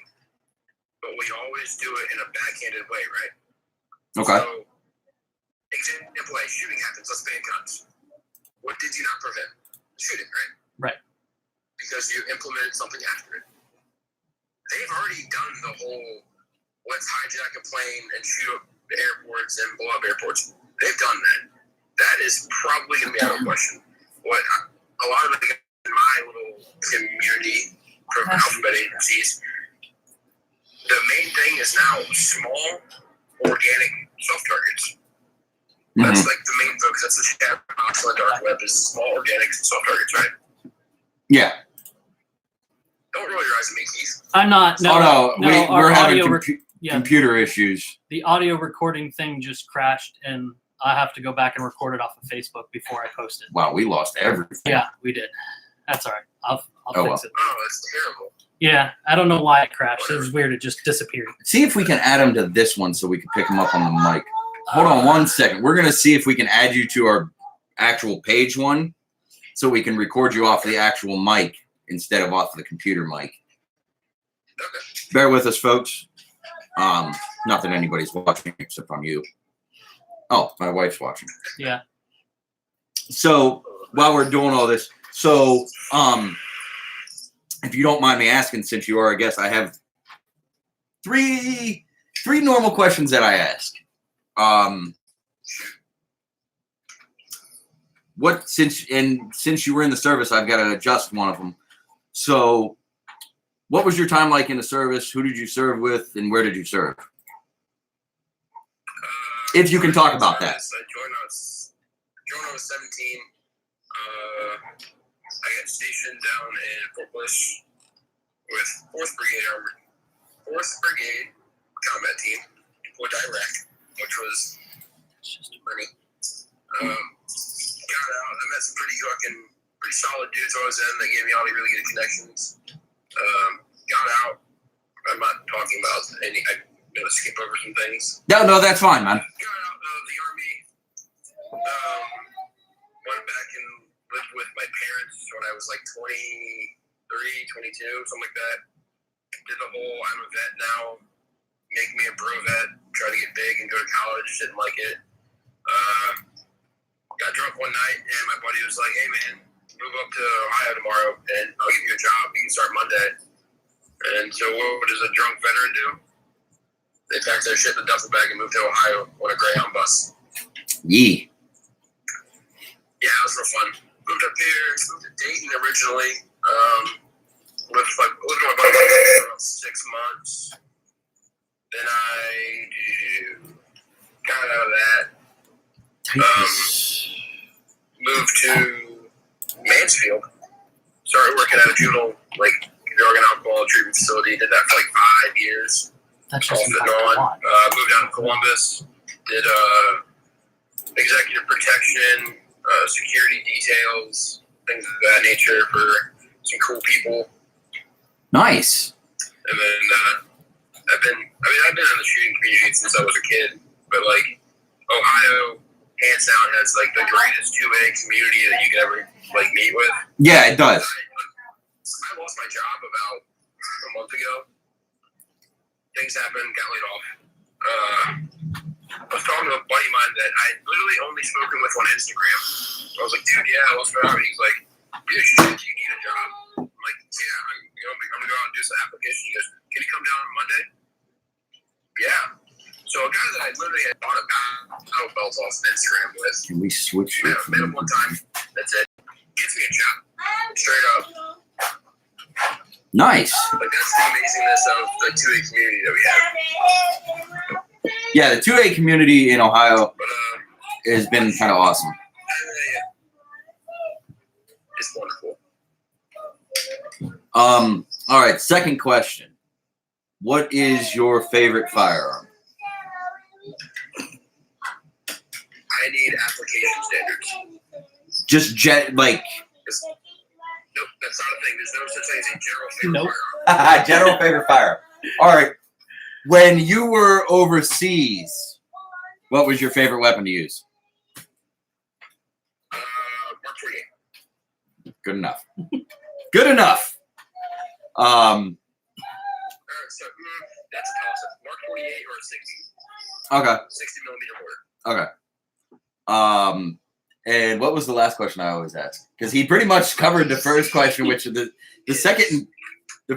but we always do it in a backhanded way, right? Okay. So, example A, shooting happens. Let's ban guns. What did you not prevent? Shooting, right? Right. Because you implemented something after it. They've already done the whole let's hijack a plane and shoot up the airports and blow up airports. They've done that. That is probably going to be out of question. What a lot of the in my little community from Alphabet agencies, the main thing is now small, organic soft targets. That's like the main focus. That's the chat box on the dark web is small, organic soft targets, right? Yeah. Don't roll your eyes at me, Keith. I'm not. No, We're having audio computer issues. the audio recording thing just crashed, and I have to go back and record it off of Facebook before I post it. Wow, we lost everything. Yeah, we did. That's all right. I'll fix it. Oh, that's terrible. Yeah, I don't know why it crashed. It was weird. It just disappeared. See if we can add them to this one so we can pick them up on the mic. Hold on 1 second. We're going to see if we can add you to our actual page one so we can record you off the actual mic instead of off the computer mic. Okay. Bear with us, folks. Not that anybody's watching except I'm you. Oh, my wife's watching. Yeah. So while we're doing all this, so if you don't mind me asking, since you are a guest, I have three normal questions that I ask. Since you were in the service, I've got to adjust one of them. So, what was your time like in the service? Who did you serve with, and where did you serve? If you can talk about that. I joined when I was 17. I got stationed down in Fort Bliss with 4th Brigade combat team, deployed to Iraq, which was funny. Got out. I met some pretty solid dudes I was in. They gave me all the really good connections. Got out. I'm not talking about any. I'm gonna skip over some things. No, that's fine, man. Got out of the Army. Went back and lived with my parents when I was like 23, 22, something like that. Did the whole I'm a vet now, make me a bro vet, try to get big and go to college, didn't like it. Got drunk one night and my buddy was like, hey man, move up to Ohio tomorrow and I'll give you a job, you can start Monday. And so what does a drunk veteran do? They packed their shit in a duffel bag and moved to Ohio on a Greyhound bus. Yee. Yeah, it was real fun. Moved up here, moved to Dayton originally. Lived with my buddy for about 6 months. Then I got out of that. Moved to Mansfield. Started working at a juvenile, drug and alcohol treatment facility. Did that for 5 years. That's just Off and on. Moved down to Columbus. Did executive protection, security details, things of that nature for some cool people. Nice. And then I've been in the shooting community since I was a kid. But like Ohio, hands down, has like the greatest 2A community that you could ever like meet with. Yeah, it does. I lost my job about a month ago. Things happened, got laid off. I was talking to a buddy of mine that I had literally only spoken with on Instagram. I was like, dude, yeah, I lost my job. He's like, dude, you need a job. I'm like, yeah, I'm gonna go out and do some application. He goes, can you come down on Monday? Yeah. So a guy that I literally had bought a battle belt off of Instagram with, Can we switch it? met him one time. That's it. Gets me a job. Straight up. Nice. Like that's the amazingness of the 2A community that we have. Yeah, the 2A community in Ohio But has been kind of awesome. it's wonderful. All right, second question. What is your favorite firearm? I need application standards. Just Nope, that's not a thing. There's no such thing as a general favorite Nope. firearm. General favorite firearm. All right. When you were overseas, what was your favorite weapon to use? Mark 48. Good enough. Good enough. So that's a toss-up. Mark 48 or a 60. Okay. 60 millimeter mortar. Okay. And what was the last question I always ask? Because he pretty much covered the first question, which the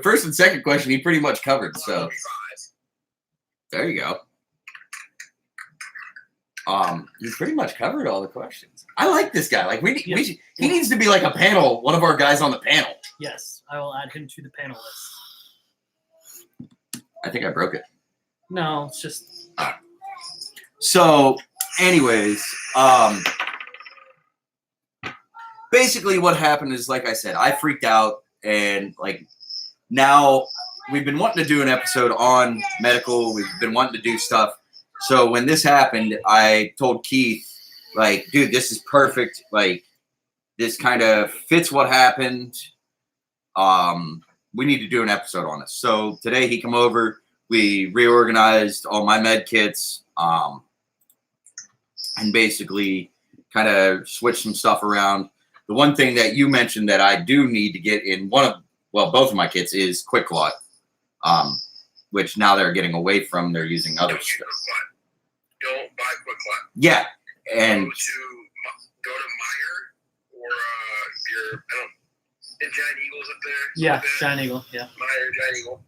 first and second question he pretty much covered. So 45. there you go. You pretty much covered all the questions. I like this guy. Like he needs to be like a panel, one of our guys on the panel. Yes, I will add him to the panel list. I think I broke it. No, it's just So, anyways, basically what happened is, like I said, I freaked out, and like now we've been wanting to do an episode on medical. We've been wanting to do stuff. So when this happened, I told Keith, like, dude, this is perfect. Like, this kind of fits what happened. We need to do an episode on this. So today he come over. We reorganized all my med kits, and basically kind of switched some stuff around. The one thing that you mentioned that I do need to get in both of my kits is Quick Clot, which now they're getting away from. They're using other Don't use stuff. Quick Clot. Don't buy Quick Clot. Yeah, and Go to Meyer or Giant Eagle's up there. yeah, Like that. Giant Eagle. Yeah, Meyer, Giant Eagle.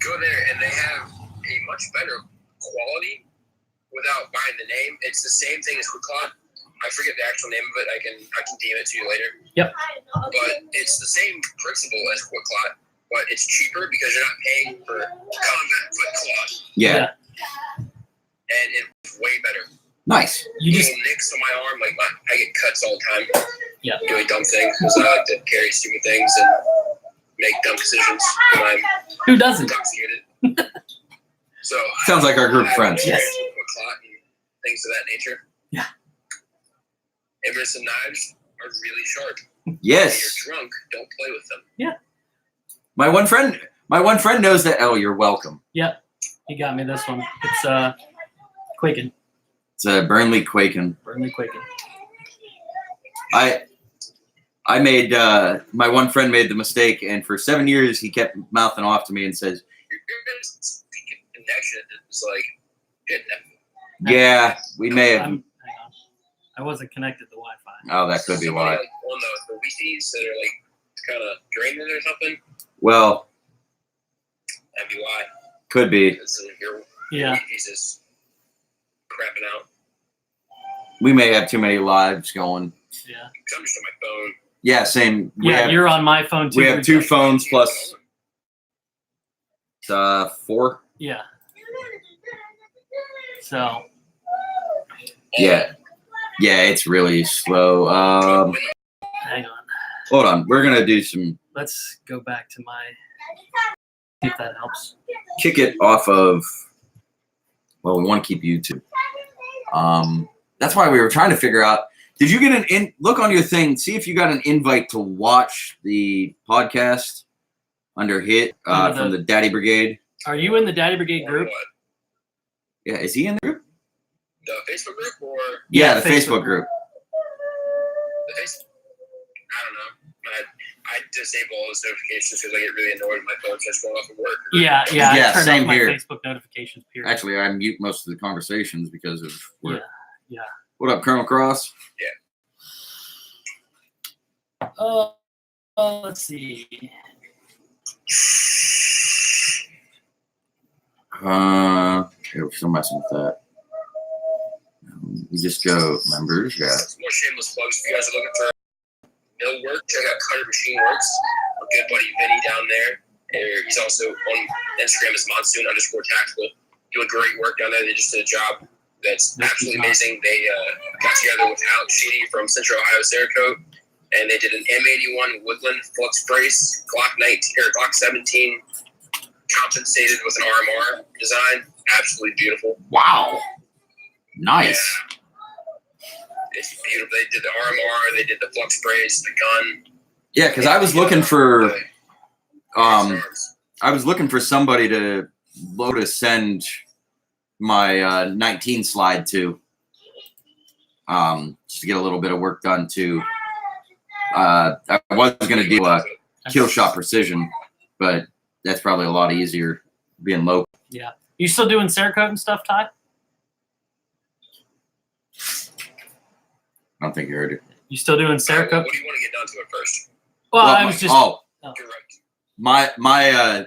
Go there and they have a much better quality without buying the name. It's the same thing as Quick Clot. I forget the actual name of it. I can DM it to you later. Yep. But it's the same principle as Quick Clot, but it's cheaper because you're not paying for combat Quick Clot, yeah, and it's way better. nice. you just Little nicks on my arm, like I get cuts all the time. Yeah. Doing dumb things because I like to carry stupid things and make dumb decisions when I'm who doesn't? intoxicated. So Sounds like our group of friends. Yes. Quick Clot and things of that nature. Yeah. Emerson knives are really sharp. When Yes. you're drunk, don't play with them. My one friend knows that. Oh, you're welcome. Yep, he got me this one. It's Quaken, It's a Burnley Quaken. Burnley Quaken. I made my one friend made the mistake, and for 7 years he kept mouthing off to me and says, Your connection is like, good. "Yeah, we may have." Hang on, I wasn't connected to Wi-Fi. Oh, that could be Somebody, why. like, on the Wi-Fi's that are like kind of draining or something. Well, That'd be why. could be. Because your Yeah, Wi-Fi's is crapping out. We may have too many lives going. yeah, 'Cause I'm just on my phone. Yeah, same. yeah. You're on my phone too. we have 2 phones plus 4. Yeah. So Yeah, it's really slow. hang on. Hold on, we're gonna do some Let's go back to my. See if that helps. kick it off of. Well, we want to keep YouTube. That's why we were trying to figure out. Did you get look on your thing, see if you got an invite to watch the podcast under HIT from the Daddy Brigade? Are you in the Daddy Brigade group? What? Yeah, is he in the group? The Facebook group or Yeah, the Facebook group. the Facebook? I don't know. I disable all those notifications because I get really annoyed when my phone starts going off of work. Yeah. Yeah, I turned same off my here. Facebook notifications. Period. Actually, I mute most of the conversations because of work. Yeah. What up, Colonel Cross? Let's see. Okay, we're still messing with that. We just go members, yeah. Some more shameless plugs. If you guys are looking for mill work, check out Cutter Machine Works. Our good buddy Vinny down there. And he's also on Instagram as monsoon_tactical. Doing great work down there. They just did a job that's absolutely amazing. They got together with Alex Sheedy from Central Ohio Cerakote, and they did an M81 Woodland Flux Brace Glock 19 or Glock 17 compensated with an RMR design. Absolutely beautiful. Wow. Nice. Yeah. It's beautiful. They did the RMR, they did the Flux Brace, the gun. Yeah, because I was looking for the somebody to send my 19 slide to, just to get a little bit of work done too. I was going to do a kill shot precision, but that's probably a lot easier being low. Yeah. You still doing Cerakote and stuff, Ty? I don't think you heard it. You still doing What Cerakote? do you want to get down to it first? Well, Well, I was just. oh, You're right. my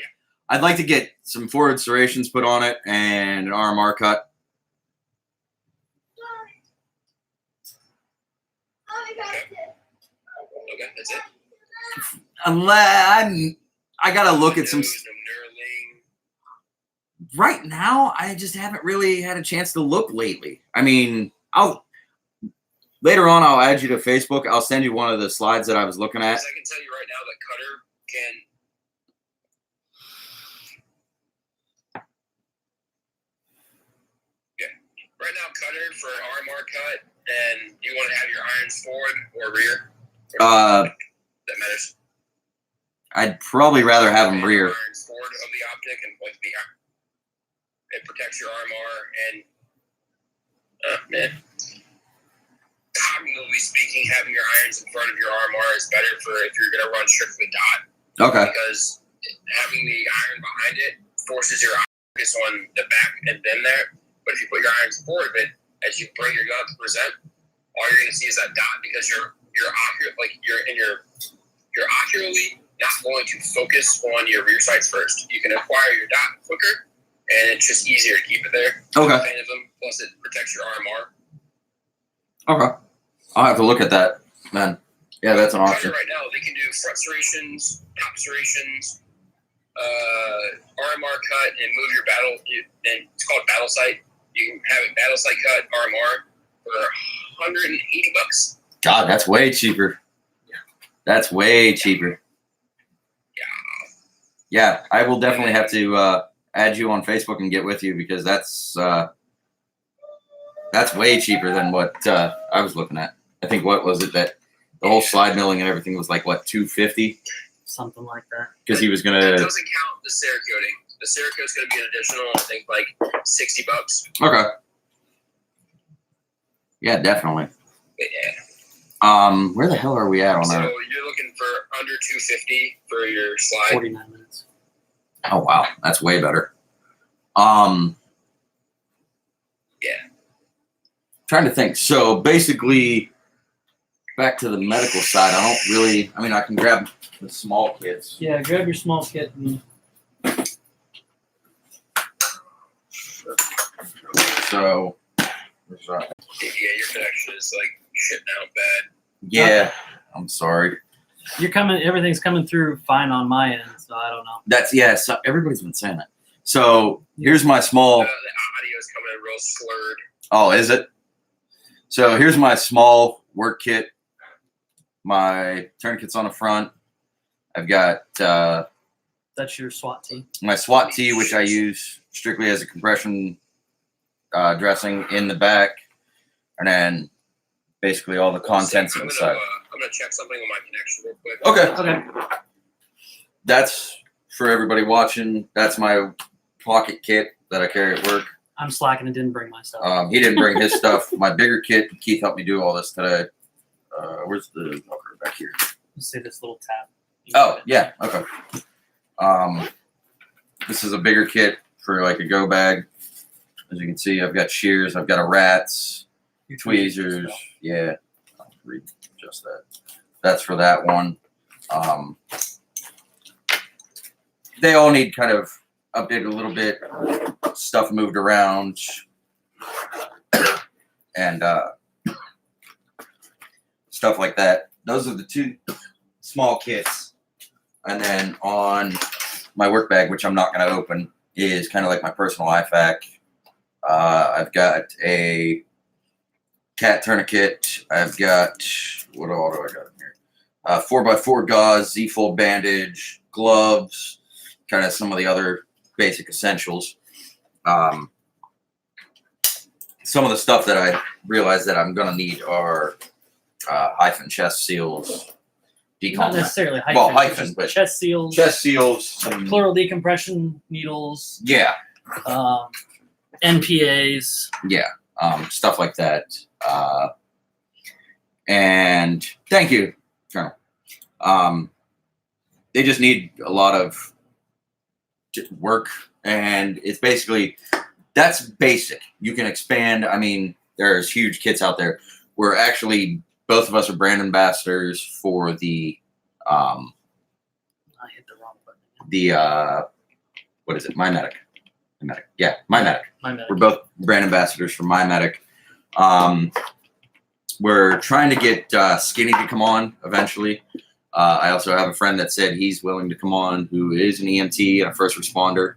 I'd like to get some forward serrations put on it and an RMR cut. Okay, that's it. Unless I gotta look at some. No knurling. Right now, I just haven't really had a chance to look lately. I mean, later on I'll add you to Facebook. I'll send you one of the slides that I was looking at. I can tell you right now that Cutter can. Yeah. Right now, Cutter for an RMR cut, and you want to have your irons forward or rear? That matters. I'd probably rather have them rear. Irons forward of the optic and like it protects your RMR and man. Cognitively speaking, having your irons in front of your RMR is better for if you're going to run strictly dot. Okay. Because having the iron behind it forces your eye focus on the back and then there. But if you put your irons forward of it, as you bring your gun to present, all you're going to see is that dot because you're ocularly not going to focus on your rear sights first. You can acquire your dot quicker, and it's just easier to keep it there. Okay. I'm a fan of them. Plus, it protects your RMR. Okay. I'll have to look at that, man. Yeah, that's an option. Right now, they can do front serrations, top serrations, RMR cut, and move your battle. And it's called battle sight. You can have a battle sight cut RMR for $180. God, that's way cheaper. That's way cheaper. Yeah, I will definitely have to add you on Facebook and get with you because that's way cheaper than what I was looking at. I think what was it that the whole slide milling and everything was like what $250 Something like that. because he was It gonna. doesn't count the Cerakoting. The Cerakote's going to be an additional, I think, like $60. Okay. Yeah, definitely. But yeah. Where the hell are we at on So our? you're looking for under $250 for your slide. 49 minutes. Oh wow, that's way better. Yeah. Trying to think. So basically, back to the medical side. I don't really. I mean, I can grab the small kits. Yeah, grab your small kit and So, where's that? Yeah, your connection is like shitting out bad. Yeah, I'm sorry. you're coming. Everything's coming through fine on my end, so I don't know. That's So everybody's been saying that. So here's my small. The audio is coming in real slurred. Oh, is it? So here's my small work kit. My tourniquets on the front. I've got That's your SWAT team. my SWAT tee, which I use strictly as a compression dressing in the back, and then basically all the contents I'm inside. gonna check something on my connection real quick. Okay. Okay. That's for everybody watching. That's my pocket kit that I carry at work. I'm slacking and didn't bring my stuff. He didn't bring his stuff. My bigger kit, Keith helped me do all this today. Where's the okay, back here? Let's see this little tab. Oh, yeah, okay. This is a bigger kit for like a go bag. As you can see, I've got shears, I've got a rats, Your tweezers. Yeah, I'll readjust that. That's for that one. They all need kind of updated a little bit, stuff moved around, and stuff like that. Those are the two small kits. And then on my work bag, which I'm not going to open, is kind of like my personal IFAC. I've got a cat tourniquet. I've got, what all do I got in here? 4x4 gauze, Z-fold bandage, gloves, kind of some of the other basic essentials. Some of the stuff that I realized that I'm going to need are hyphen chest seals, Not necessarily hyphen. Well, it's hyphen, just but chest seals, chest seals, some, pleural decompression needles, yeah, NPAs. yeah, stuff like that. And thank you, Colonel. They just need a lot of work, and it's basically, that's basic. You can expand. I mean, there's huge kits out there. We're actually, both of us are brand ambassadors for the I hit the wrong button. What is it? MyMedic. MyMedic. Yeah, MyMedic. My medic. We're both brand ambassadors for MyMedic. We're trying to get Skinny to come on eventually. I also have a friend that said he's willing to come on, who is an EMT and a first responder.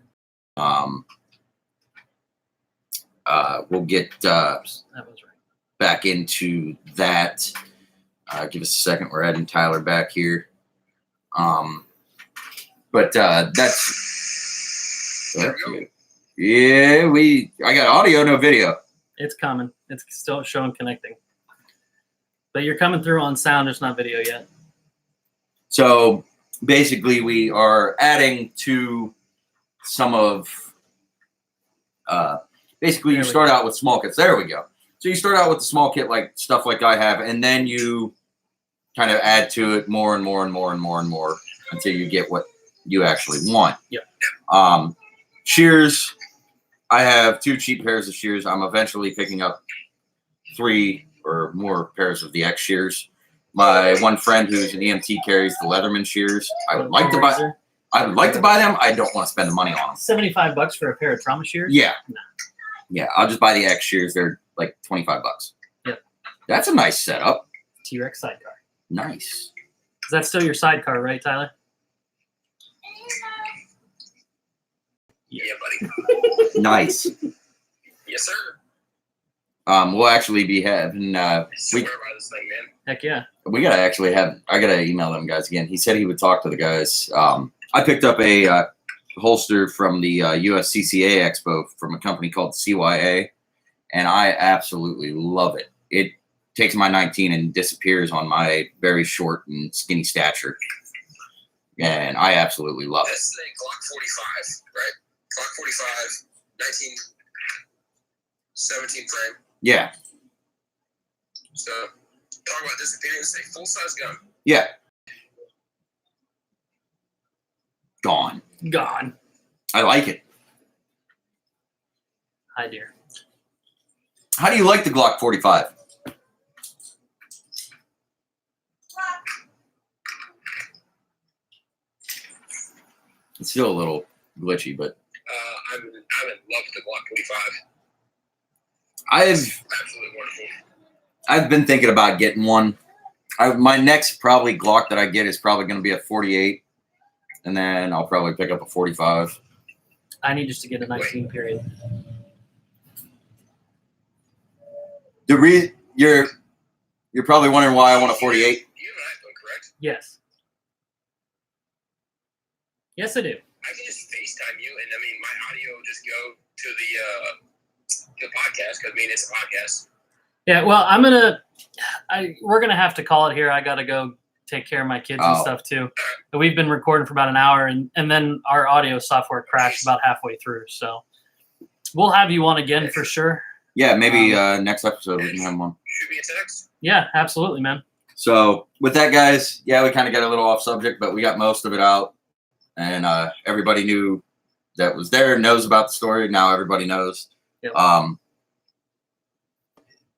We'll get That was right. back into that. Give us a second. We're adding Tyler back here. But that's There we go. yeah. I got audio, no video. It's coming. It's still showing connecting. But you're coming through on sound, just not video yet. So basically, we are adding to some of. Basically, you start out with small kits. There we go. So you start out with the small kit, like stuff like I have, and then you kind of add to it more and more and more and more and more until you get what you actually want. Yep. Shears. I have 2 cheap pairs of shears. I'm eventually picking up 3 or more pairs of the X shears. My one friend who's an EMT carries the Leatherman shears. I would like to buy them. I don't want to spend the money on them. $75 for a pair of trauma shears? Yeah. No. Yeah, I'll just buy the X shears. They're like $25. Yep. That's a nice setup. T-Rex sidecar. Nice. Is that still your sidecar, right, Tyler? Yeah, buddy. Nice. Yes, sir. We'll actually be having I swear by this thing, man. Heck yeah. we gotta actually have. I gotta email them guys again. He said he would talk to the guys. I picked up a holster from the USCCA Expo from a company called CYA, and I absolutely love it. It takes my 19 and disappears on my very short and skinny stature, and I absolutely love it. This is a Glock 45, right? Glock 45, 1917 frame. Yeah, So, talk about disappearing. It's a full-size gun. yeah. Gone. Gone. I like it. Hi, dear. How do you like the Glock 45? It's still a little glitchy, but I'm in love with the Glock 45. I've Absolutely wonderful. I've been thinking about getting one. My next probably Glock that I get is probably going to be a 48, and then I'll probably pick up a 45. I need just to get a 19 period. You're probably wondering why I want a 48. You have an iPhone, correct? Yes. Yes, I do. I can just FaceTime you, and I mean, my audio will just go to the podcast, because I mean, it's a podcast. Yeah, well, we're gonna have to call it here. I gotta go take care of my kids and Oh. stuff too. But we've been recording for about an hour, and then our audio software crashed about halfway through. So we'll have you on again for sure. Yeah, maybe next episode we can have one. Shoot me a text. Yeah, absolutely, man. So with that, guys, yeah, we kind of got a little off subject, but we got most of it out, and everybody knew that was there, knows about the story. Now everybody knows. Yep.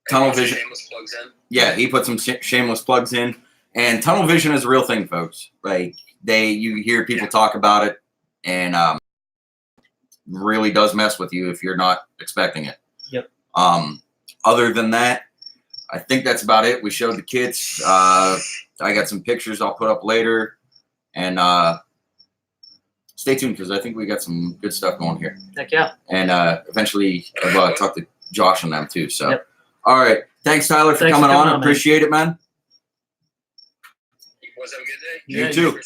Tunnel vision. Shameless plugs in. Yeah, he put some shameless plugs in, and tunnel vision is a real thing, folks. Like you hear people talk about it, and really does mess with you if you're not expecting it. Yep. Other than that, I think that's about it. We showed the kids. I got some pictures I'll put up later, and stay tuned because I think we got some good stuff going here. Heck yeah. And eventually, I'll talk to Josh on them too. So, Yep. All right. Thanks, Tyler, for Thanks for coming coming on. on, man. Appreciate it, man. You boys have a good day. You Yeah, too.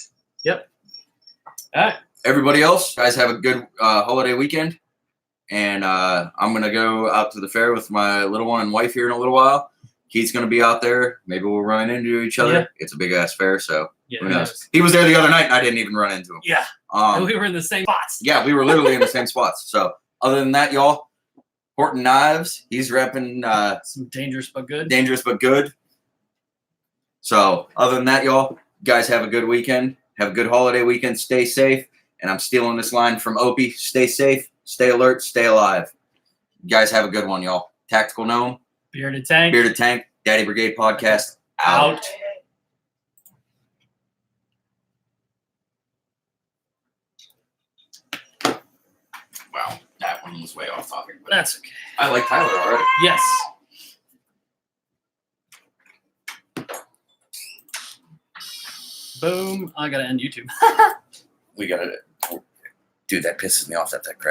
All right. Everybody else, guys, have a good holiday weekend. And I'm going to go out to the fair with my little one and wife here in a little while. Keith's going to be out there. Maybe we'll run into each other. Yeah. It's a big-ass fair, so Yeah. who knows? He was there the other night, and I didn't even run into him. Yeah. We were in the same spots. Yeah, we were literally in the same spots. So other than that, y'all, Horton Knives, he's repping Some dangerous but good. dangerous but good. So other than that, y'all, guys have a good weekend. Have a good holiday weekend. Stay safe. And I'm stealing this line from Opie. Stay safe, stay alert, stay alive. You guys have a good one, y'all. Tactical Gnome, Bearded Tank. Bearded Tank, Daddy Brigade Podcast, out. Wow, that one was way off topic. But That's okay. I like Tyler already. Yes. Boom. I gotta end YouTube. We got to. Dude, that pisses me off that crap.